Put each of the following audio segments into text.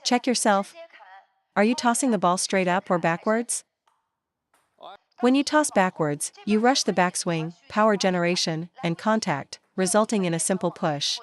Check yourself. Are you tossing the ball straight up or backwards? When you toss backwards, you rush the backswing, power generation, and contact, resulting in a simple push.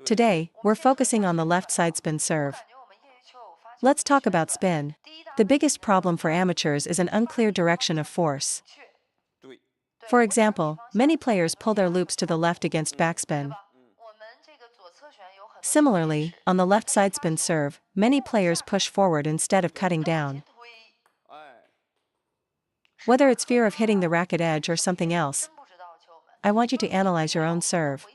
Today, we're focusing on the left side spin serve. Let's talk about spin. The biggest problem for amateurs is an unclear direction of force. For example, many players pull their loops to the left against backspin. Similarly, on the left side spin serve, many players push forward instead of cutting down. Whether it's fear of hitting the racket edge or something else, I want you to analyze your own serve.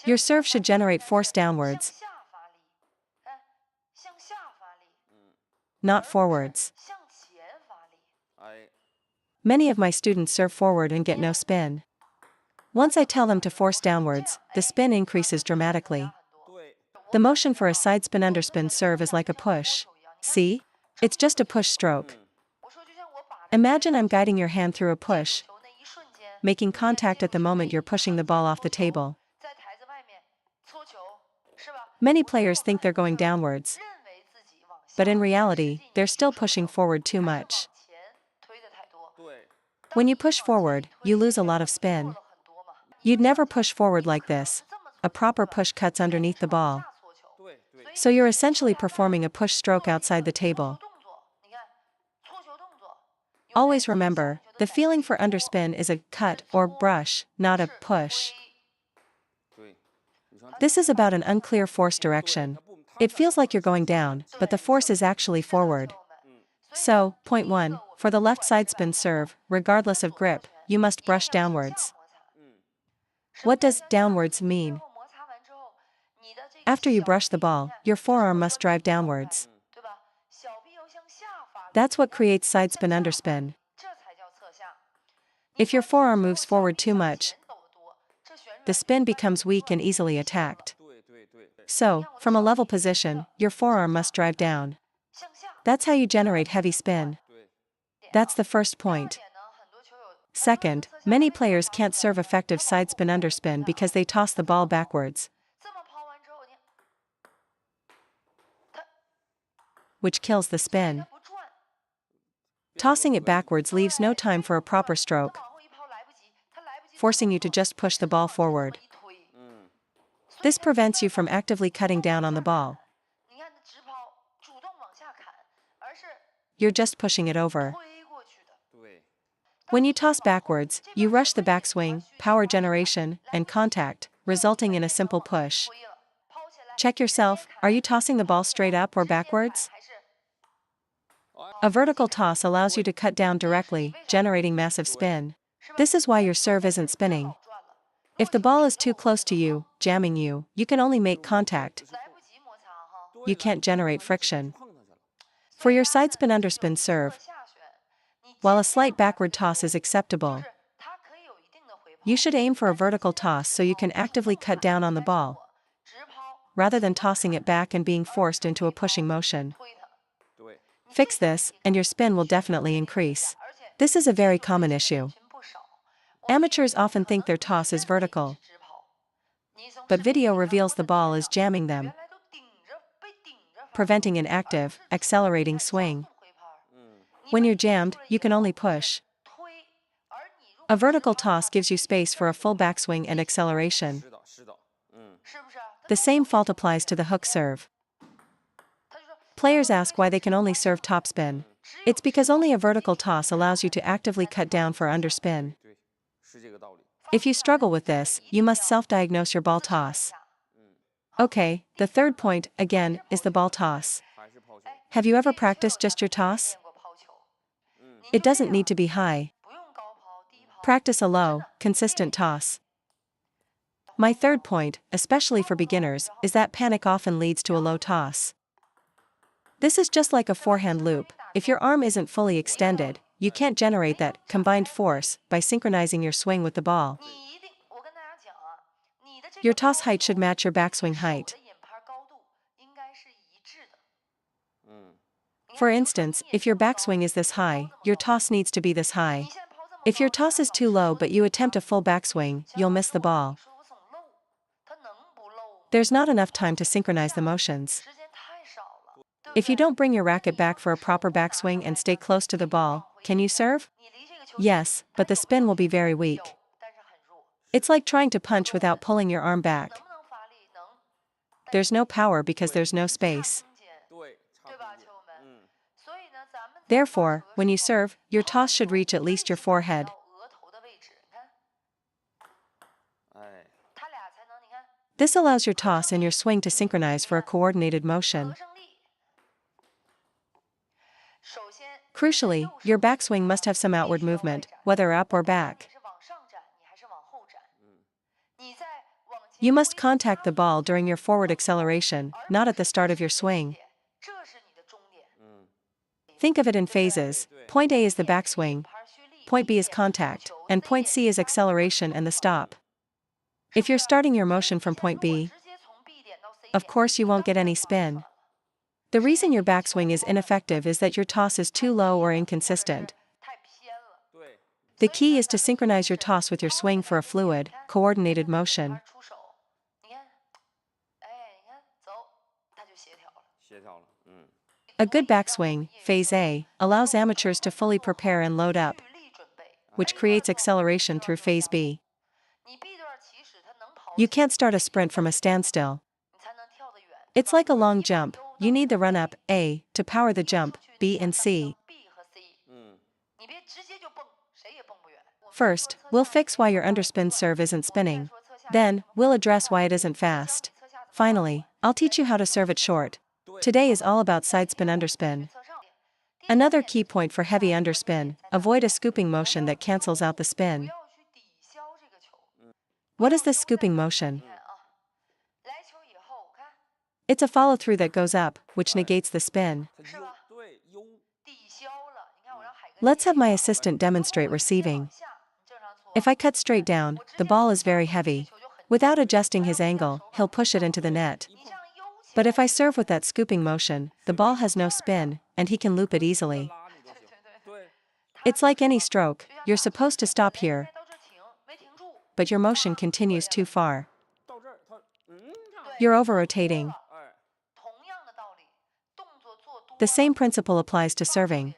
Your serve should generate force downwards, not forwards. Many of my students serve forward and get no spin. Once I tell them to force downwards, the spin increases dramatically. The motion for a side spin underspin serve is like a push. See? It's just a push stroke. Imagine I'm guiding your hand through a push, making contact at the moment you're pushing the ball off the table. Many players think they're going downwards, but in reality, they're still pushing forward too much. When you push forward, you lose a lot of spin. You'd never push forward like this. A proper push cuts underneath the ball. So you're essentially performing a push stroke outside the table. Always remember, the feeling for underspin is a cut or brush, not a push. This is about an unclear force direction. It feels like you're going down, but the force is actually forward. So, point 1, for the left side spin serve, regardless of grip, you must brush downwards. What does downwards mean? After you brush the ball, your forearm must drive downwards. That's what creates side spin underspin. If your forearm moves forward too much, the spin becomes weak and easily attacked. So, from a level position, your forearm must drive down. That's how you generate heavy spin. That's the first point. Second, many players can't serve effective side spin underspin because they toss the ball backwards, which kills the spin. Tossing it backwards leaves no time for a proper stroke, forcing you to just push the ball forward. This prevents you from actively cutting down on the ball. You're just pushing it over. When you toss backwards, you rush the backswing, power generation, and contact, resulting in a simple push. Check yourself, are you tossing the ball straight up or backwards? A vertical toss allows you to cut down directly, generating massive spin. This is why your serve isn't spinning. If the ball is too close to you, jamming you, you can only make contact. You can't generate friction. For your side spin underspin serve, while a slight backward toss is acceptable, you should aim for a vertical toss so you can actively cut down on the ball, rather than tossing it back and being forced into a pushing motion. Fix this, and your spin will definitely increase. This is a very common issue. Amateurs often think their toss is vertical, but video reveals the ball is jamming them, preventing an active, accelerating swing. When you're jammed, you can only push. A vertical toss gives you space for a full backswing and acceleration. The same fault applies to the hook serve. Players ask why they can only serve topspin. It's because only a vertical toss allows you to actively cut down for underspin. If you struggle with this, you must self-diagnose your ball toss. Okay, the third point, again, is the ball toss. Have you ever practiced just your toss? It doesn't need to be high. Practice a low, consistent toss. My third point, especially for beginners, is that panic often leads to a low toss. This is just like a forehand loop. If your arm isn't fully extended, you can't generate that combined force by synchronizing your swing with the ball. Your toss height should match your backswing height. For instance, if your backswing is this high, your toss needs to be this high. If your toss is too low but you attempt a full backswing, you'll miss the ball. There's not enough time to synchronize the motions. If you don't bring your racket back for a proper backswing and stay close to the ball, can you serve? Yes, but the spin will be very weak. It's like trying to punch without pulling your arm back. There's no power because there's no space. Therefore, when you serve, your toss should reach at least your forehead. This allows your toss and your swing to synchronize for a coordinated motion. Crucially, your backswing must have some outward movement, whether up or back. You must contact the ball during your forward acceleration, not at the start of your swing. Think of it in phases. Point A is the backswing, point B is contact, and point C is acceleration and the stop. If you're starting your motion from point B, of course you won't get any spin. The reason your backswing is ineffective is that your toss is too low or inconsistent. The key is to synchronize your toss with your swing for a fluid, coordinated motion. A good backswing, phase A, allows amateurs to fully prepare and load up, which creates acceleration through phase B. You can't start a sprint from a standstill. It's like a long jump. You need the run-up, A, to power the jump, B and C. First, we'll fix why your underspin serve isn't spinning. Then, we'll address why it isn't fast. Finally, I'll teach you how to serve it short. Today is all about sidespin underspin. Another key point for heavy underspin: avoid a scooping motion that cancels out the spin. What is this scooping motion? It's a follow-through that goes up, which negates the spin. Let's have my assistant demonstrate receiving. If I cut straight down, the ball is very heavy. Without adjusting his angle, he'll push it into the net. But if I serve with that scooping motion, the ball has no spin, and he can loop it easily. It's like any stroke, you're supposed to stop here, but your motion continues too far. You're over-rotating. The same principle applies to serving.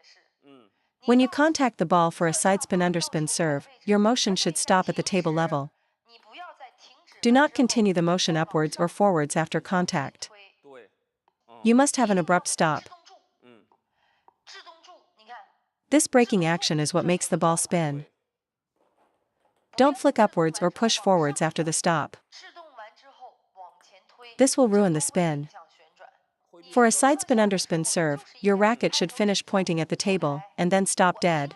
When you contact the ball for a sidespin underspin serve, your motion should stop at the table level. Do not continue the motion upwards or forwards after contact. You must have an abrupt stop. This braking action is what makes the ball spin. Don't flick upwards or push forwards after the stop. This will ruin the spin. For a sidespin underspin serve, your racket should finish pointing at the table, and then stop dead.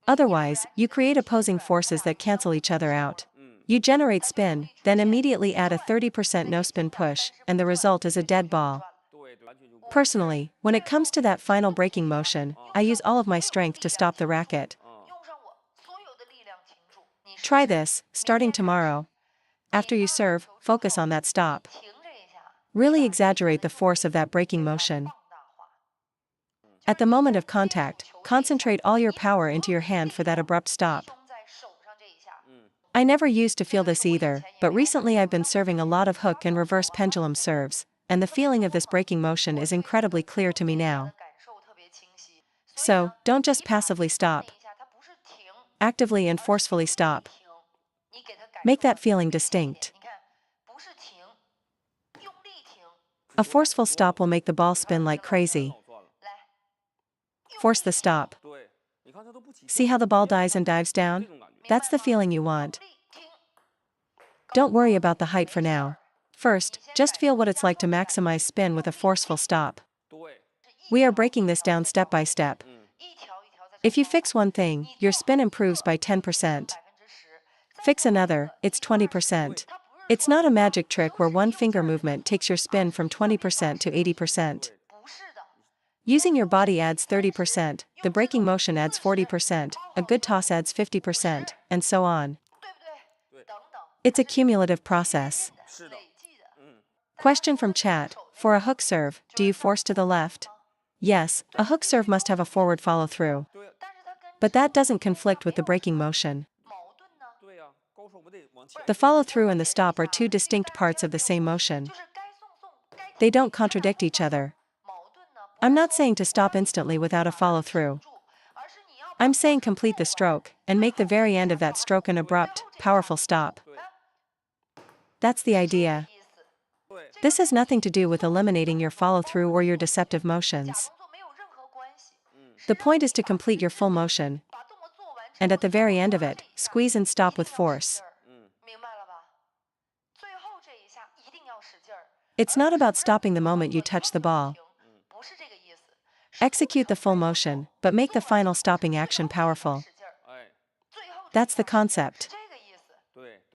Otherwise, you create opposing forces that cancel each other out. You generate spin, then immediately add a 30% no-spin push, and the result is a dead ball. Personally, when it comes to that final braking motion, I use all of my strength to stop the racket. Try this, starting tomorrow. After you serve, focus on that stop. Really exaggerate the force of that braking motion. At the moment of contact, concentrate all your power into your hand for that abrupt stop. I never used to feel this either, but recently I've been serving a lot of hook and reverse pendulum serves, and the feeling of this braking motion is incredibly clear to me now. So, don't just passively stop. Actively and forcefully stop. Make that feeling distinct. A forceful stop will make the ball spin like crazy. Force the stop. See how the ball dies and dives down? That's the feeling you want. Don't worry about the height for now. First, just feel what it's like to maximize spin with a forceful stop. We are breaking this down step by step. If you fix one thing, your spin improves by 10%. Fix another, it's 20%. It's not a magic trick where one finger movement takes your spin from 20% to 80%. Using your body adds 30%, the braking motion adds 40%, a good toss adds 50%, and so on. It's a cumulative process. Question from chat: for a hook serve, do you force to the left? Yes, a hook serve must have a forward follow-through. But that doesn't conflict with the braking motion. The follow-through and the stop are two distinct parts of the same motion. They don't contradict each other. I'm not saying to stop instantly without a follow-through. I'm saying complete the stroke, and make the very end of that stroke an abrupt, powerful stop. That's the idea. This has nothing to do with eliminating your follow-through or your deceptive motions. The point is to complete your full motion, and at the very end of it, squeeze and stop with force. It's not about stopping the moment you touch the ball. Execute the full motion, but make the final stopping action powerful. That's the concept.